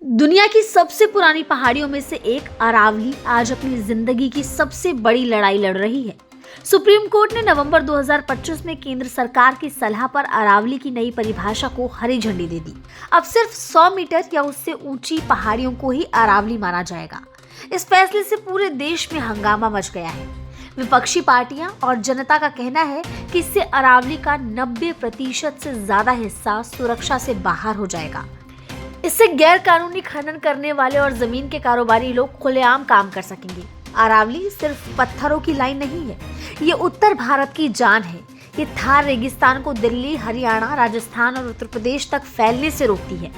दुनिया की सबसे पुरानी पहाड़ियों में से एक अरावली आज अपनी जिंदगी की सबसे बड़ी लड़ाई लड़ रही है। सुप्रीम कोर्ट ने नवंबर 2025 में केंद्र सरकार की सलाह पर अरावली की नई परिभाषा को हरी झंडी दे दी। अब सिर्फ 100 मीटर या उससे ऊंची पहाड़ियों को ही अरावली माना जाएगा। इस फैसले से पूरे देश में हंगामा मच गया है। विपक्षी पार्टियां और जनता का कहना है कि इससे अरावली का 90% से ज्यादा हिस्सा सुरक्षा से बाहर हो जाएगा। इससे गैर कानूनी खनन करने वाले और जमीन के कारोबारी लोग खुलेआम काम कर सकेंगे। अरावली सिर्फ पत्थरों की लाइन नहीं है, ये उत्तर भारत की जान है। ये थार रेगिस्तान को दिल्ली, हरियाणा, राजस्थान और उत्तर प्रदेश तक फैलने से रोकती है,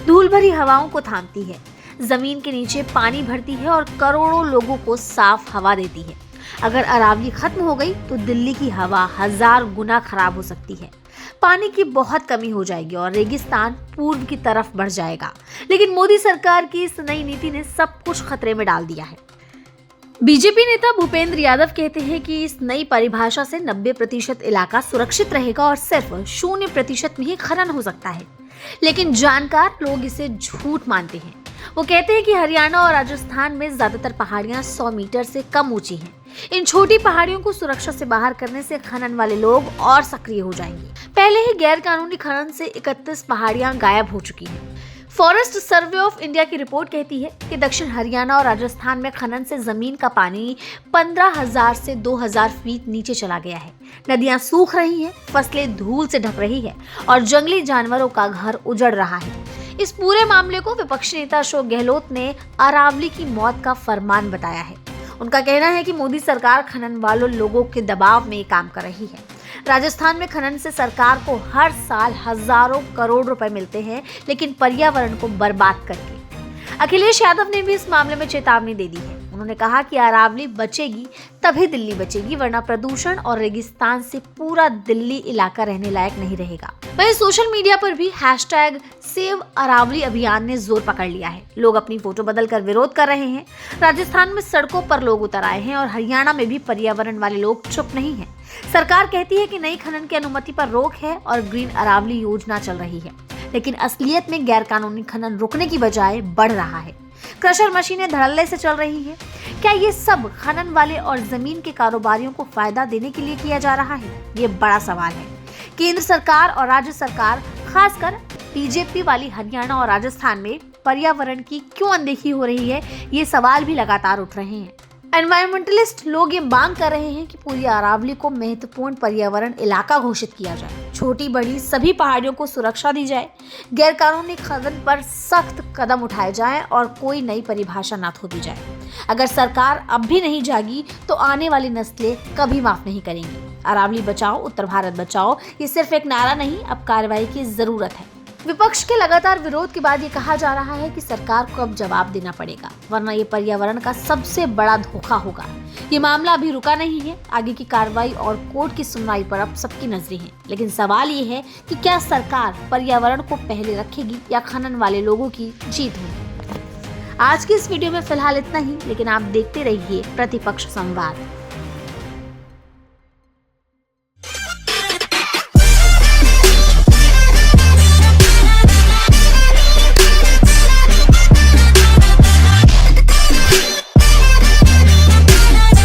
धूल भरी हवाओं को थामती है, जमीन के नीचे पानी भरती है और करोड़ों लोगों को साफ हवा देती है। अगर अरावली खत्म हो गई तो दिल्ली की हवा 1000 गुना खराब हो सकती है। पानी की बहुत कमी हो जाएगी और रेगिस्तान पूर्व की तरफ बढ़ जाएगा। लेकिन मोदी सरकार की इस नई नीति ने सब कुछ खतरे में डाल दिया है। बीजेपी नेता भूपेंद्र यादव कहते हैं कि इस नई परिभाषा से 90% इलाका सुरक्षित रहेगा और सिर्फ 0% में ही खनन हो सकता है। लेकिन जानकार लोग इसे झूठ मानते हैं। वो कहते हैं कि हरियाणा और राजस्थान में ज्यादातर पहाड़ियां 100 मीटर से कम ऊंची हैं। इन छोटी पहाड़ियों को सुरक्षा से बाहर करने से खनन वाले लोग और सक्रिय हो जाएंगे। पहले ही गैर कानूनी खनन से 31 पहाड़ियां गायब हो चुकी हैं। फॉरेस्ट सर्वे ऑफ इंडिया की रिपोर्ट कहती है कि दक्षिण हरियाणा और राजस्थान में खनन से जमीन का पानी 15,000 से 2,000 फीट नीचे चला गया है। नदियां सूख रही हैं, फसलें धूल से ढक रही है और जंगली जानवरों का घर उजड़ रहा है। इस पूरे मामले को विपक्षी नेता अशोक गहलोत ने अरावली की मौत का फरमान बताया है। उनका कहना है कि मोदी सरकार खनन वालों लोगों के दबाव में काम कर रही है। राजस्थान में खनन से सरकार को हर साल हजारों करोड़ रुपए मिलते हैं, लेकिन पर्यावरण को बर्बाद करके। अखिलेश यादव ने भी इस मामले में चेतावनी दे दी है। उन्होंने कहा कि अरावली बचेगी तभी दिल्ली बचेगी, वरना प्रदूषण और रेगिस्तान से पूरा दिल्ली इलाका रहने लायक नहीं रहेगा। वहीं सोशल मीडिया पर भी #सेव अरावली अभियान ने जोर पकड़ लिया है। लोग अपनी फोटो बदलकर विरोध कर रहे हैं। राजस्थान में सड़कों पर लोग उतर आए हैं और हरियाणा में भी पर्यावरण वाले लोग चुप नहीं हैं। सरकार कहती है कि नई खनन की अनुमति पर रोक है और ग्रीन अरावली योजना चल रही है, लेकिन असलियत में गैर कानूनी खनन रुकने की बजाय बढ़ रहा है। क्रशर मशीनें धड़ल्ले से चल रही है। क्या ये सब खनन वाले और जमीन के कारोबारियों को फायदा देने के लिए किया जा रहा है? ये बड़ा सवाल है। केंद्र सरकार और राज्य सरकार, खासकर बीजेपी वाली हरियाणा और राजस्थान में पर्यावरण की क्यों अनदेखी हो रही है, ये सवाल भी लगातार उठ रहे हैं। एनवायरमेंटलिस्ट लोग ये मांग कर रहे हैं कि पूरी अरावली को महत्वपूर्ण पर्यावरण इलाका घोषित किया जाए, छोटी बड़ी सभी पहाड़ियों को सुरक्षा दी जाए, गैर कानूनी खनन पर सख्त कदम उठाए जाएं और कोई नई परिभाषा न थोपी जाए। अगर सरकार अब भी नहीं जागी तो आने वाली नस्लें कभी माफ नहीं करेंगी। अरावली बचाओ, उत्तर भारत बचाओ, ये सिर्फ एक नारा नहीं, अब कार्रवाई की जरूरत है। विपक्ष के लगातार विरोध के बाद ये कहा जा रहा है कि सरकार को अब जवाब देना पड़ेगा, वरना ये पर्यावरण का सबसे बड़ा धोखा होगा। ये मामला अभी रुका नहीं है। आगे की कार्रवाई और कोर्ट की सुनवाई पर अब सबकी नजरें हैं। लेकिन सवाल ये है कि क्या सरकार पर्यावरण को पहले रखेगी या खनन वाले लोगों की जीत होगी। आज की इस वीडियो में फिलहाल इतना ही, लेकिन आप देखते रहिए प्रतिपक्ष संवाद।